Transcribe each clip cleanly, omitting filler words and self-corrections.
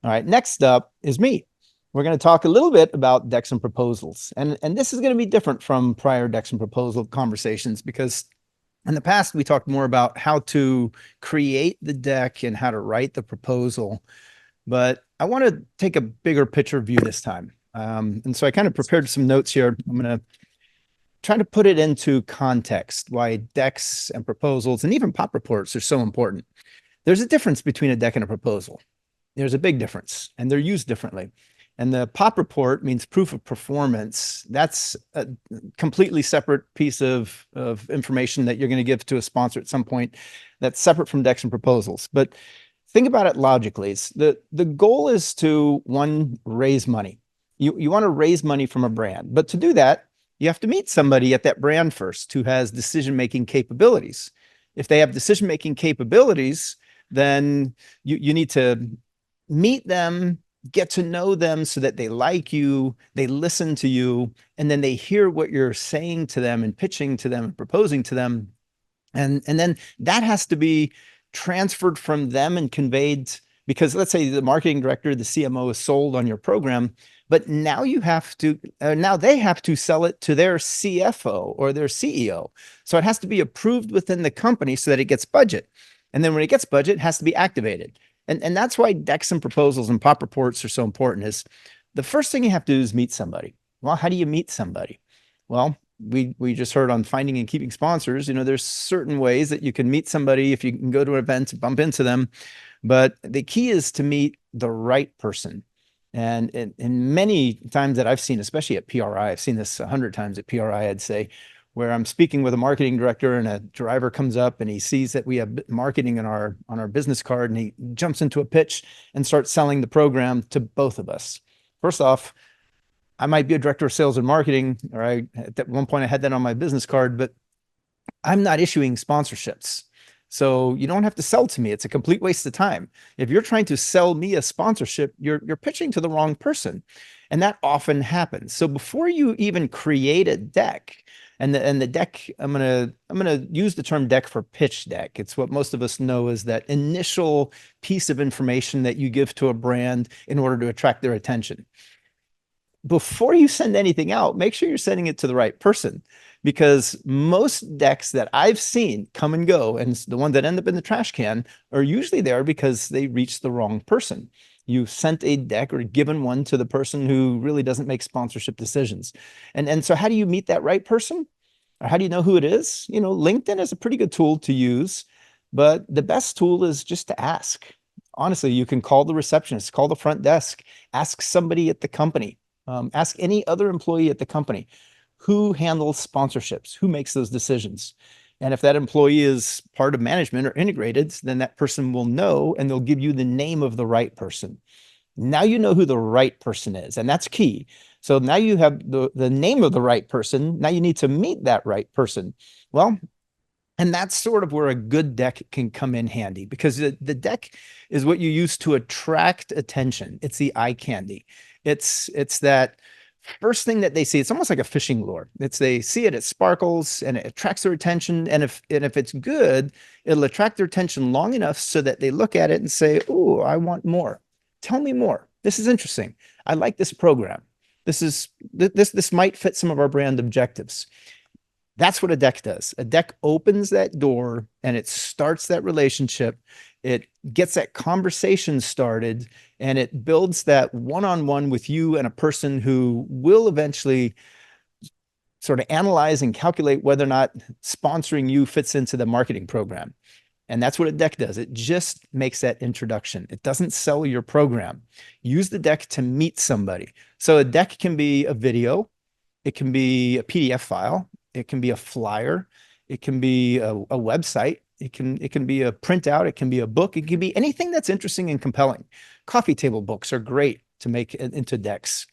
All right, next up is me. We're going to talk a little bit about decks and proposals. And this is going to be different from prior decks and proposal conversations because in the past, we talked more about how to create the deck and how to write the proposal. But I want to take a bigger picture view this time. And so I kind of prepared some notes here. I'm going to try to put it into context why decks and proposals and even pop reports are so important. There's a difference between a deck and a proposal. There's a big difference, and they're used differently. And the POP report means proof of performance. That's a completely separate piece of information that you're going to give to a sponsor at some point that's separate from decks and proposals. But think about it logically. The goal is to, one, raise money. You want to raise money from a brand. But to do that, you have to meet somebody at that brand first who has decision-making capabilities. If they have decision-making capabilities, then you need to meet them, get to know them so that they like you, they listen to you, and then they hear what you're saying to them and pitching to them and proposing to them. And then that has to be transferred from them and conveyed, because let's say the marketing director, the CMO is sold on your program, but now you have to, now they have to sell it to their CFO or their CEO. So it has to be approved within the company so that it gets budget. And then when it gets budget, it has to be activated. And that's why decks and proposals and pop reports are so important. Is the first thing you have to do is meet somebody. Well, how do you meet somebody? Well, we just heard on finding and keeping sponsors, there's certain ways that you can meet somebody if you can go to an event, bump into them. But the key is to meet the right person. And in many times that I've seen, especially at PRI, I've seen this 100 times at PRI, I'd say, where I'm speaking with a marketing director and a driver comes up and he sees that we have marketing on our business card, and he jumps into a pitch and starts selling the program to both of us. First off, I might be a director of sales and marketing, or at one point I had that on my business card, but I'm not issuing sponsorships. So you don't have to sell to me. It's a complete waste of time. If you're trying to sell me a sponsorship, you're pitching to the wrong person. And that often happens. So before you even create a deck, and the deck, I'm gonna use the term deck for pitch deck. It's what most of us know is that initial piece of information that you give to a brand in order to attract their attention. Before you send anything out, make sure you're sending it to the right person, because most decks that I've seen come and go, and the ones that end up in the trash can, are usually there because they reached the wrong person. You sent a deck or given one to the person who really doesn't make sponsorship decisions. And so how do you meet that right person? Or how do you know who it is? LinkedIn is a pretty good tool to use, but the best tool is just to ask. Honestly, you can call the receptionist, call the front desk, ask somebody at the company, ask any other employee at the company who handles sponsorships, who makes those decisions. And if that employee is part of management or integrated, then that person will know, and they'll give you the name of the right person. Now you know who the right person is, and that's key. So now you have the name of the right person. Now you need to meet that right person. Well, and that's sort of where a good deck can come in handy, because the deck is what you use to attract attention. It's the eye candy. It's that first thing that they see. It's almost like a fishing lure. They see it, it sparkles, and it attracts their attention. And if it's good, it'll attract their attention long enough so that they look at it and say, "Oh, I want more. Tell me more. This is interesting. I like this program. This might fit some of our brand objectives." That's what a deck does. A deck opens that door and it starts that relationship. It gets that conversation started, and it builds that one-on-one with you and a person who will eventually sort of analyze and calculate whether or not sponsoring you fits into the marketing program. And that's what a deck does. It just makes that introduction. It doesn't sell your program. Use the deck to meet somebody. So a deck can be a video, it can be a PDF file, it can be a flyer, it can be a website, it can be a printout, it can be a book, it can be anything that's interesting and compelling. Coffee table books are great to make into decks.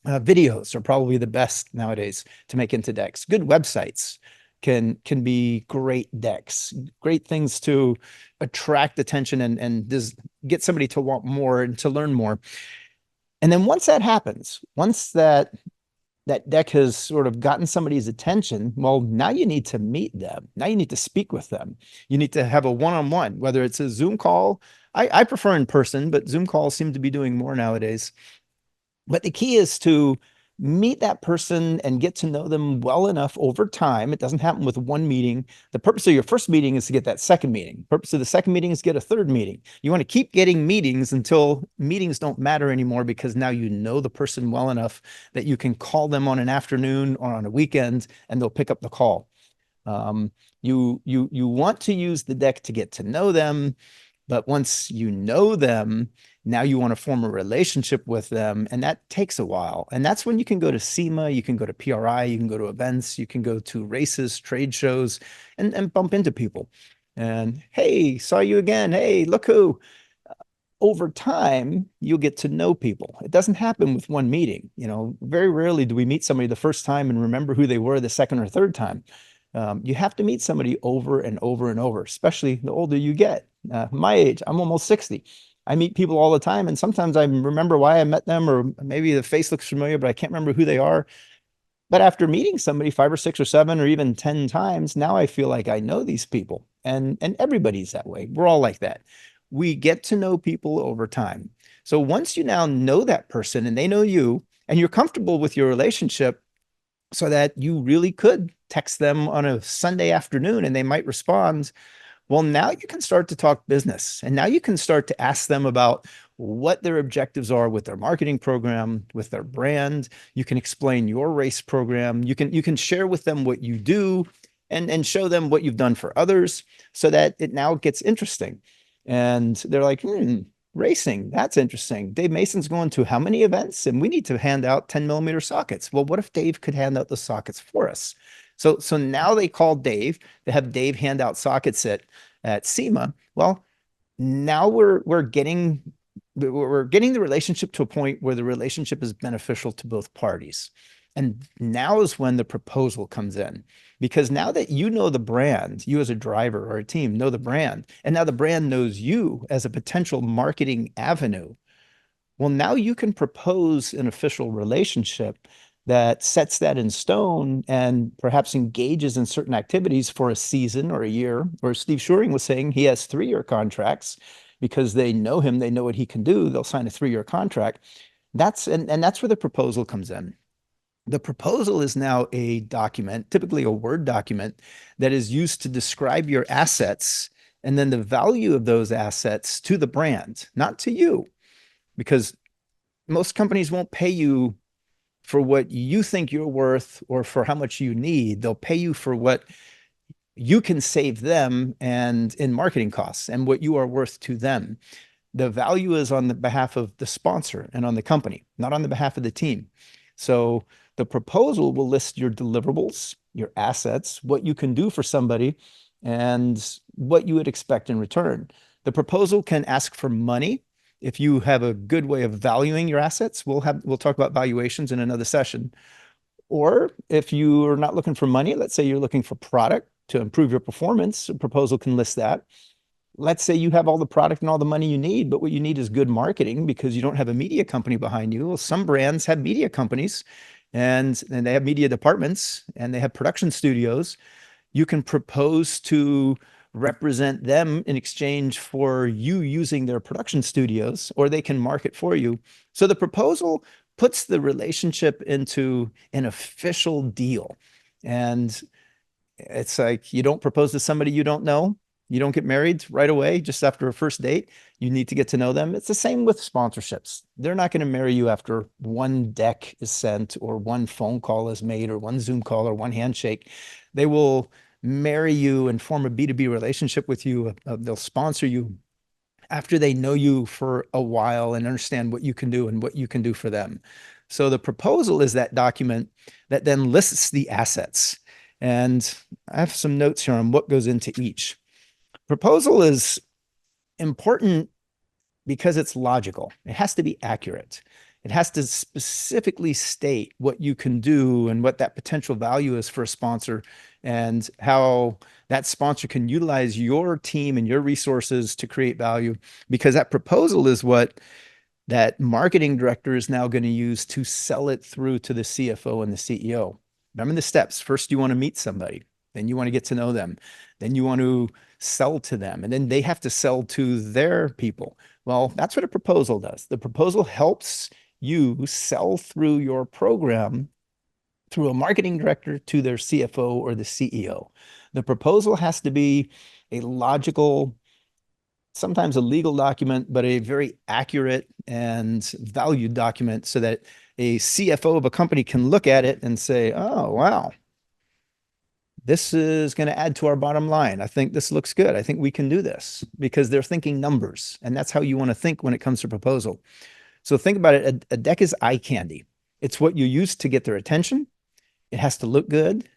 Videos are probably the best nowadays to make into decks. Good websites can be great decks, great things to attract attention and just get somebody to want more and to learn more. And then once that happens, once that deck has sort of gotten somebody's attention, well, now you need to meet them. Now you need to speak with them. You need to have a one-on-one, whether it's a Zoom call, I prefer in person, but Zoom calls seem to be doing more nowadays. But the key is to meet that person and get to know them well enough over time. It doesn't happen with one meeting. The purpose of your first meeting is to get that second meeting. The purpose of the second meeting is to get a third meeting. You want to keep getting meetings until meetings don't matter anymore, because now you know the person well enough that you can call them on an afternoon or on a weekend and they'll pick up the call. You want to use the deck to get to know them, but once you know them, now you want to form a relationship with them, and that takes a while. And that's when you can go to SEMA, you can go to PRI, you can go to events, you can go to races, trade shows, and bump into people. And hey, saw you again. Hey, look who. Over time, you'll get to know people. It doesn't happen with one meeting. Very rarely do we meet somebody the first time and remember who they were the second or third time. You have to meet somebody over and over and over, especially the older you get. My age, I'm almost 60. I meet people all the time, and sometimes I remember why I met them, or maybe the face looks familiar, but I can't remember who they are. But after meeting somebody 5 or 6 or 7 or even 10 times, now I feel like I know these people. And everybody's that way. We're all like that. We get to know people over time. So once you now know that person and they know you, and you're comfortable with your relationship, so that you really could text them on a Sunday afternoon and they might respond, well, now you can start to talk business, and now you can start to ask them about what their objectives are with their marketing program, with their brand. You can explain your race program. You can share with them what you do, and show them what you've done for others, so that it now gets interesting. And they're like, racing, that's interesting. Dave Mason's going to how many events? And we need to hand out 10mm sockets. Well, what if Dave could hand out the sockets for us? So now they call Dave. They have Dave hand out sockets at SEMA. Well, now we're getting the relationship to a point where the relationship is beneficial to both parties. And now is when the proposal comes in, because now that you know the brand, you as a driver or a team know the brand, and now the brand knows you as a potential marketing avenue. Well, now you can propose an official relationship that sets that in stone and perhaps engages in certain activities for a season or a year. Or Steve Shuring was saying he has 3-year contracts because they know him, they know what he can do. They'll sign a 3-year contract. That's where the proposal comes in. The proposal is now a document, typically a Word document, that is used to describe your assets and then the value of those assets to the brand, not to you, because most companies won't pay you for what you think you're worth or for how much you need. They'll pay you for what you can save them and in marketing costs and what you are worth to them. The value is on the behalf of the sponsor and on the company, not on the behalf of the team. So the proposal will list your deliverables, your assets, what you can do for somebody, and what you would expect in return. The proposal can ask for money. If you have a good way of valuing your assets, we'll talk about valuations in another session. Or if you are not looking for money, let's say you're looking for product to improve your performance, a proposal can list that. Let's say you have all the product and all the money you need, but what you need is good marketing because you don't have a media company behind you. Well, some brands have media companies, and they have media departments, and they have production studios. You can propose to represent them in exchange for you using their production studios, or they can market for you. So the proposal puts the relationship into an official deal. And it's like, you don't propose to somebody you don't know. You don't get married right away just after a first date. You need to get to know them. It's the same with sponsorships. They're not going to marry you after one deck is sent or one phone call is made or one Zoom call or one handshake. They will marry you and form a B2B relationship with you. They'll sponsor you after they know you for a while and understand what you can do and what you can do for them. So the proposal is that document that then lists the assets. And I have some notes here on what goes into each. Proposal is important because it's logical. It has to be accurate. It has to specifically state what you can do and what that potential value is for a sponsor, and how that sponsor can utilize your team and your resources to create value, because that proposal is what that marketing director is now going to use to sell it through to the CFO and the CEO. Remember the steps. First, you want to meet somebody. Then you want to get to know them. Then you want to sell to them, and then they have to sell to their people. Well, that's what a proposal does. The proposal helps you sell through your program through a marketing director to their CFO or the CEO. The proposal has to be a logical, sometimes a legal document, but a very accurate and valued document so that a CFO of a company can look at it and say, oh, wow, this is going to add to our bottom line. I think this looks good. I think we can do this, because they're thinking numbers. And that's how you want to think when it comes to proposal. So think about it. A deck is eye candy. It's what you use to get their attention. It has to look good.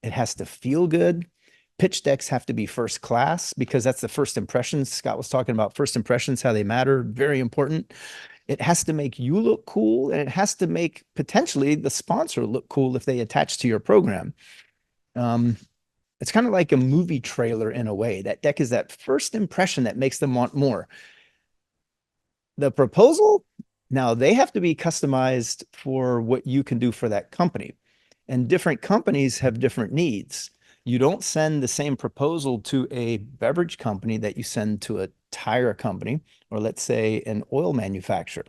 It has to feel good. Pitch decks have to be first class, because that's the first impressions. Scott was talking about first impressions, how they matter. Very important. It has to make you look cool, and it has to make potentially the sponsor look cool if they attach to your program. It's kind of like a movie trailer in a way. That deck is that first impression that makes them want more. The proposal, now they have to be customized for what you can do for that company. And different companies have different needs. You don't send the same proposal to a beverage company that you send to a tire company, or let's say an oil manufacturer.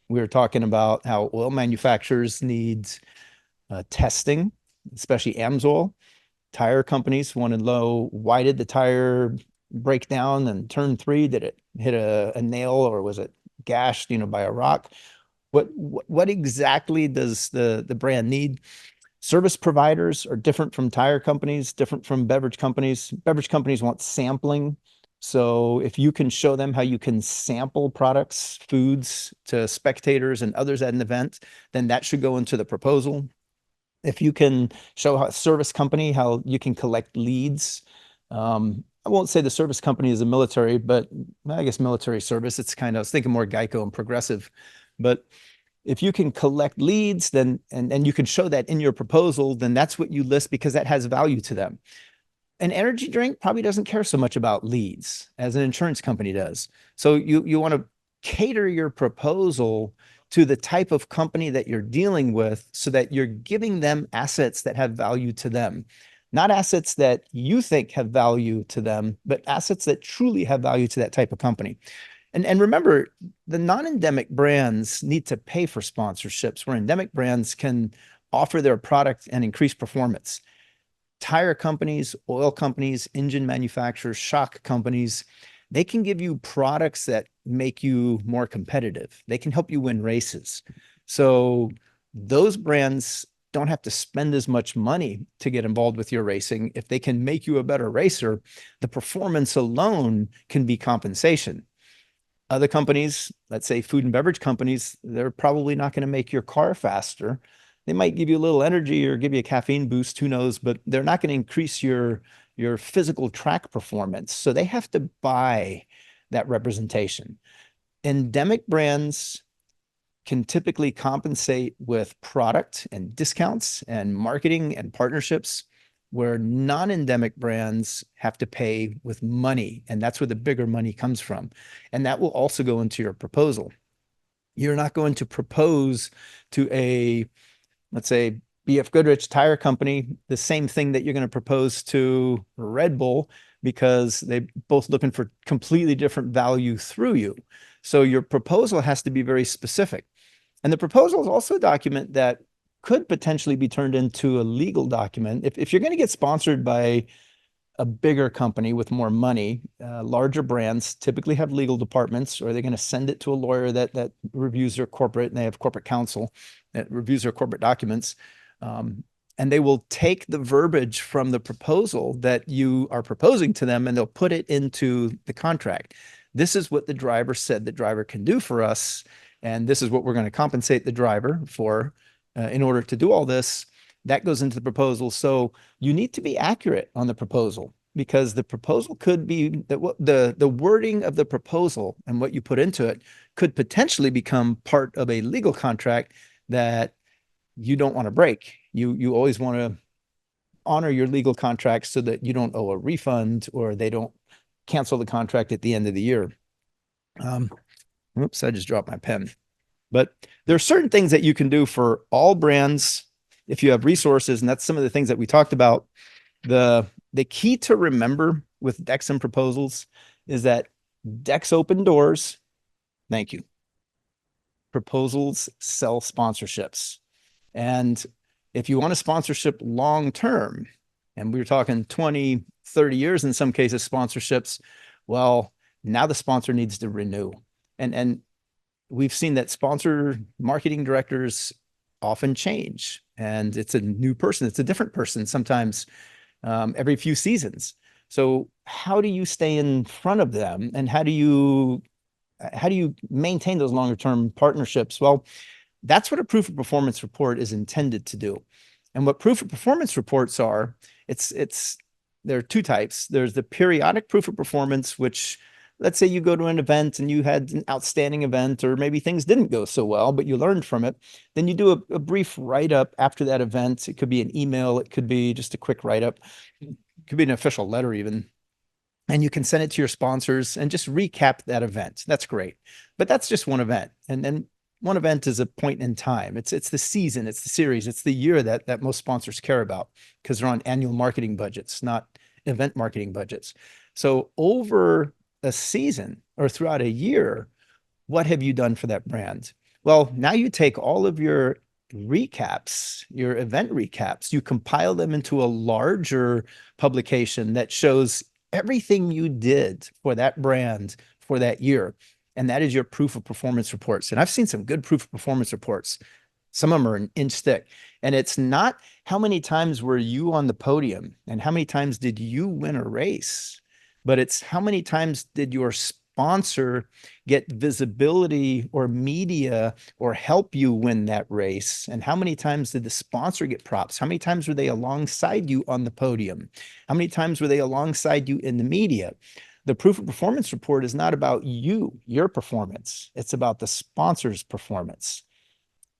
We were talking about how oil manufacturers need testing, especially AMSOIL. Tire companies want to know, why did the tire break down in turn 3? Did it hit a nail, or was it gashed, by a rock? What exactly does the brand need? Service providers are different from tire companies, different from beverage companies. Beverage companies want sampling. So if you can show them how you can sample products, foods, to spectators and others at an event, then that should go into the proposal. If you can show a service company how you can collect leads, I won't say the service company is a military, but I guess military service, it's kind of, I was thinking more Geico and Progressive. But if you can collect leads, then and you can show that in your proposal, then that's what you list, because that has value to them. An energy drink probably doesn't care so much about leads as an insurance company does. So you want to cater your proposal to the type of company that you're dealing with, so that you're giving them assets that have value to them. Not assets that you think have value to them, but assets that truly have value to that type of company. And remember, the non-endemic brands need to pay for sponsorships, where endemic brands can offer their product and increase performance. Tire companies, oil companies, engine manufacturers, shock companies, they can give you products that make you more competitive. They can help you win races. So those brands don't have to spend as much money to get involved with your racing. If they can make you a better racer, the performance alone can be compensation. Other companies, let's say food and beverage companies, they're probably not going to make your car faster. They might give you a little energy or give you a caffeine boost, who knows, but they're not going to increase your physical track performance. So they have to buy that representation. Endemic brands can typically compensate with product and discounts and marketing and partnerships, where non-endemic brands have to pay with money. And that's where the bigger money comes from. And that will also go into your proposal. You're not going to propose to a, let's say, BF Goodrich tire company, the same thing that you're going to propose to Red Bull, because they're both looking for completely different value through you. So your proposal has to be very specific. And the proposal is also a document that could potentially be turned into a legal document. If you're going to get sponsored by a bigger company with more money, larger brands typically have legal departments, or they're going to send it to a lawyer that reviews their corporate, and they have corporate counsel that reviews their corporate documents. And they will take the verbiage from the proposal that you are proposing to them, and they'll put it into the contract. This is what the driver said the driver can do for us, and this is what we're going to compensate the driver for in order to do all this. That goes into the proposal. So you need to be accurate on the proposal, because the proposal could be the wording of the proposal and what you put into it could potentially become part of a legal contract that you don't want to break. You always want to honor your legal contracts so that you don't owe a refund, or they don't cancel the contract at the end of the year. Oops, I just dropped my pen. But there are certain things that you can do for all brands if you have resources, and that's some of the things that we talked about. The key to remember with decks and proposals is that decks open doors. Thank you. Proposals sell sponsorships. And if you want a sponsorship long term, and we're talking 20, 30 years in some cases, sponsorships, well, now the sponsor needs to renew. And we've seen that sponsor marketing directors often change, and it's a new person. It's a different person sometimes every few seasons. So how do you stay in front of them, and how do you maintain those longer term partnerships? Well, that's what a proof of performance report is intended to do. And what proof of performance reports are, there are two types. There's the periodic proof of performance, which, let's say you go to an event and you had an outstanding event, or maybe things didn't go so well, but you learned from it. Then you do a brief write-up after that event. It could be an email. It could be just a quick write-up. It could be an official letter even. And you can send it to your sponsors and just recap that event. That's great. But that's just one event. And then one event is a point in time. It's the season, it's the series, it's the year that most sponsors care about, because they're on annual marketing budgets, not event marketing budgets. So over a season or throughout a year, what have you done for that brand? Well, now you take all of your recaps, your event recaps, you compile them into a larger publication that shows everything you did for that brand for that year. And that is your proof of performance reports. And I've seen some good proof of performance reports. Some of them are an inch thick. And it's not how many times were you on the podium and how many times did you win a race, but it's how many times did your sponsor get visibility or media or help you win that race? And how many times did the sponsor get props? How many times were they alongside you on the podium? How many times were they alongside you in the media? The proof of performance report is not about you, your performance. It's about the sponsor's performance.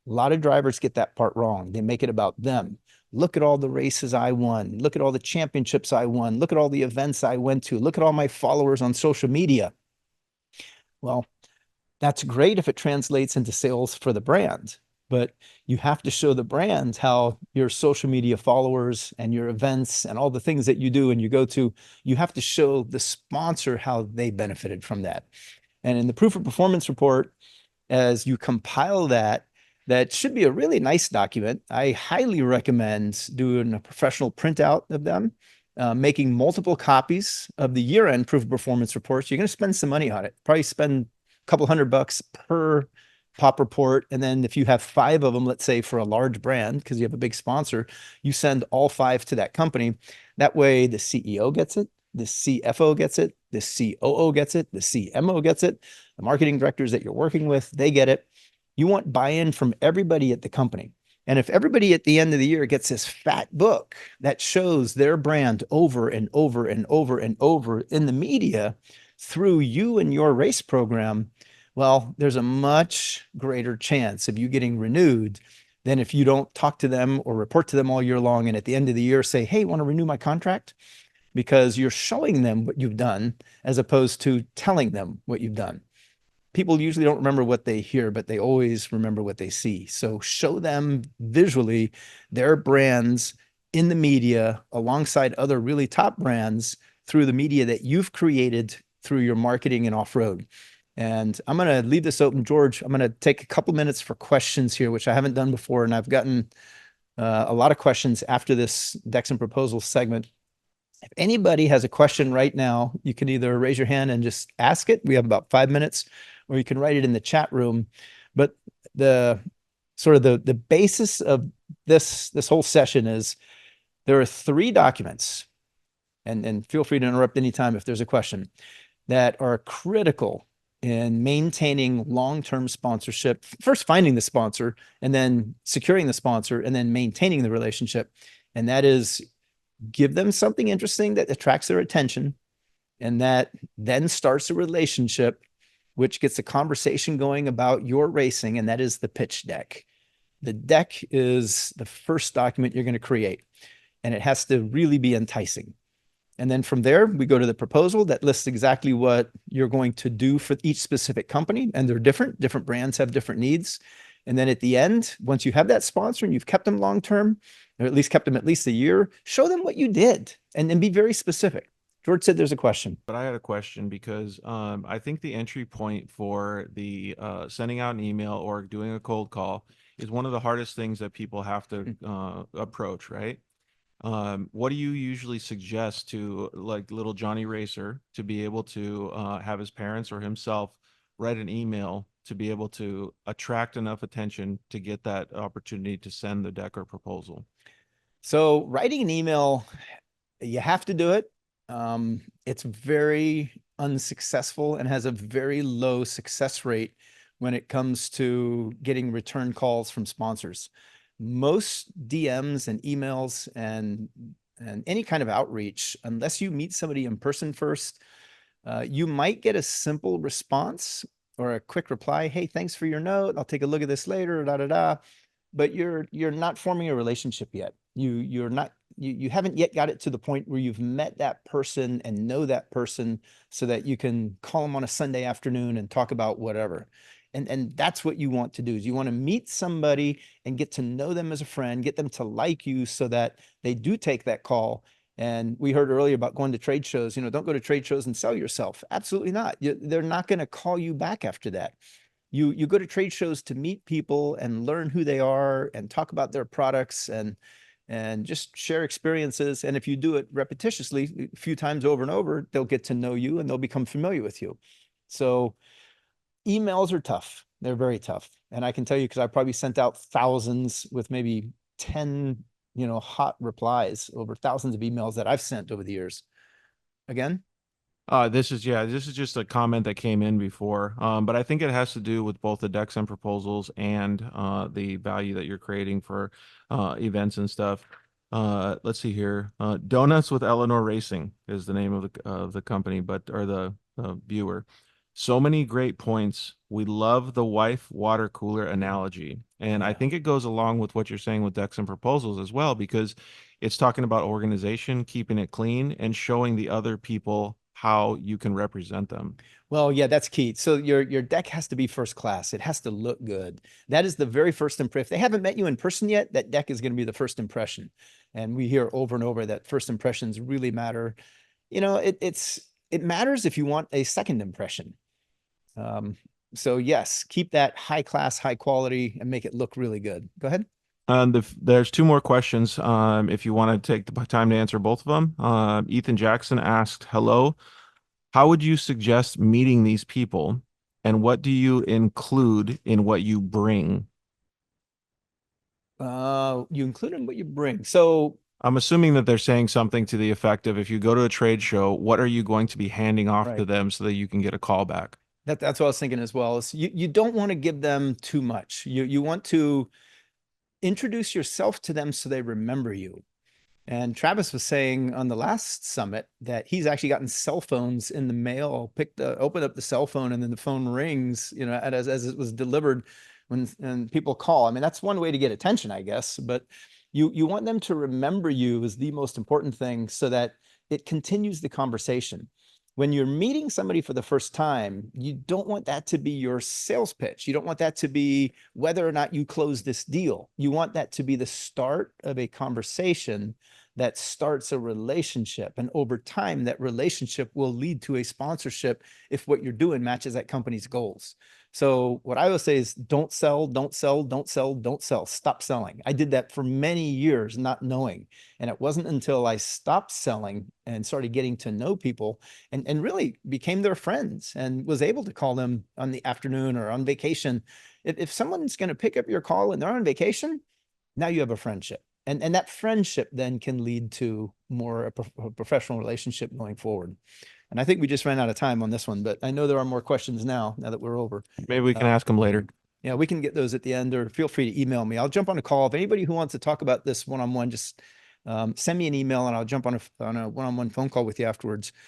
A lot of drivers get that part wrong. They make it about them. Look at all the races I won. Look at all the championships I won. Look at all the events I went to. Look at all my followers on social media. Well, that's great if it translates into sales for the brand, but you have to show the brand how your social media followers and your events and all the things that you do and you go to, you have to show the sponsor how they benefited from that. And in the proof of performance report, as you compile that, that should be a really nice document. I highly recommend doing a professional printout of them, making multiple copies of the year-end proof of performance reports. You're going to spend some money on it. Probably spend a couple $100 per pop report. And then if you have 5 of them, let's say for a large brand, because you have a big sponsor, you send all 5 to that company. That way the CEO gets it, the CFO gets it, the COO gets it, the CMO gets it, the marketing directors that you're working with, they get it. You want buy-in from everybody at the company. And if everybody at the end of the year gets this fat book that shows their brand over and over and over and over in the media through you and your race program, well, there's a much greater chance of you getting renewed than if you don't talk to them or report to them all year long. And at the end of the year, say, hey, want to renew my contract? Because you're showing them what you've done as opposed to telling them what you've done. People usually don't remember what they hear, but they always remember what they see. So show them visually their brands in the media alongside other really top brands through the media that you've created through your marketing and off-road. And I'm going to leave this open, George. I'm going to take a couple minutes for questions here, which I haven't done before. And I've gotten a lot of questions after this Decks and Proposals segment. If anybody has a question right now, you can either raise your hand and just ask it. We have about 5 minutes, or you can write it in the chat room. But the basis of this whole session is there are 3 documents, and feel free to interrupt anytime if there's a question, that are critical in maintaining long-term sponsorship. First, finding the sponsor, and then securing the sponsor, and then maintaining the relationship. And that is, give them something interesting that attracts their attention, and that then starts a relationship, which gets a conversation going about your racing, and that is the pitch deck. The deck is the first document you're going to create, and it has to really be enticing. And then from there, we go to the proposal that lists exactly what you're going to do for each specific company, and they're different. Different brands have different needs. And then at the end, once you have that sponsor and you've kept them long-term, or at least kept them at least a year, show them what you did and be very specific. George said there's a question. But I had a question because I think the entry point for the sending out an email or doing a cold call is one of the hardest things that people have to approach, right? What do you usually suggest to like little Johnny Racer to be able to have his parents or himself write an email to be able to attract enough attention to get that opportunity to send the deck or proposal? So writing an email, you have to do it. It's very unsuccessful and has a very low success rate when it comes to getting return calls from sponsors. Most DMs and emails and any kind of outreach, unless you meet somebody in person first, you might get a simple response or a quick reply. Hey, thanks for your note. I'll take a look at this later. Da da da. But you're not forming a relationship yet. You're not you haven't yet got it to the point where you've met that person and know that person so that you can call them on a Sunday afternoon and talk about whatever. And that's what you want to do is you want to meet somebody and get to know them as a friend, get them to like you so that they do take that call. And we heard earlier about going to trade shows. Don't go to trade shows and sell yourself. Absolutely not. They're not going to call you back after that. You go to trade shows to meet people and learn who they are and talk about their products and just share experiences. And if you do it repetitiously, a few times over and over, they'll get to know you and they'll become familiar with you. So emails are tough. They're very tough. And I can tell you because I probably sent out thousands with maybe 10, hot replies over thousands of emails that I've sent over the years. Again, This is just a comment that came in before. But I think it has to do with both the decks and proposals and the value that you're creating for events and stuff. Let's see here. Donuts with Eleanor Racing is the name of the company, but or the viewer. So many great points. We love the wife water cooler analogy. And I yeah. think it goes along with what you're saying with decks and proposals as well, because it's talking about organization, keeping it clean, and showing the other people how you can represent them. Well, yeah, that's key. So your deck has to be first class. It has to look good. That is the very first impression. If they haven't met you in person yet, that deck is going to be the first impression. And we hear over and over that first impressions really matter. It matters if you want a second impression. Um, so yes, keep that high class, high quality, and make it look really good. Go ahead. And there's two more questions. If you want to take the time to answer both of them. Ethan Jackson asked, "Hello, how would you suggest meeting these people, and what do you include in what you bring?" You include in what you bring. So I'm assuming that they're saying something to the effect of, if you go to a trade show, what are you going to be handing off to right. them so that you can get a call back? That's what I was thinking as well. Is you don't want to give them too much. You want to introduce yourself to them so they remember you. And Travis was saying on the last summit that he's actually gotten cell phones in the mail, opened up the cell phone, and then the phone rings, as it was delivered when and people call. I mean, that's one way to get attention, I guess. But you want them to remember you is the most important thing so that it continues the conversation. When you're meeting somebody for the first time, you don't want that to be your sales pitch. You don't want that to be whether or not you close this deal. You want that to be the start of a conversation that starts a relationship. And over time, that relationship will lead to a sponsorship if what you're doing matches that company's goals. So what I would say is don't sell, don't sell, don't sell, don't sell. Stop selling. I did that for many years, not knowing. And it wasn't until I stopped selling and started getting to know people and really became their friends and was able to call them on the afternoon or on vacation. If someone's going to pick up your call and they're on vacation, now you have a friendship. And that friendship then can lead to more a professional relationship going forward. And I think we just ran out of time on this one, but I know there are more questions now that we're over. Maybe we can Um, ask them later. yeah, we can get those at the end, or feel free to email me. I'll jump on a call. If anybody who wants to talk about this one-on-one, just send me an email and I'll jump on a one-on-one phone call with you afterwards.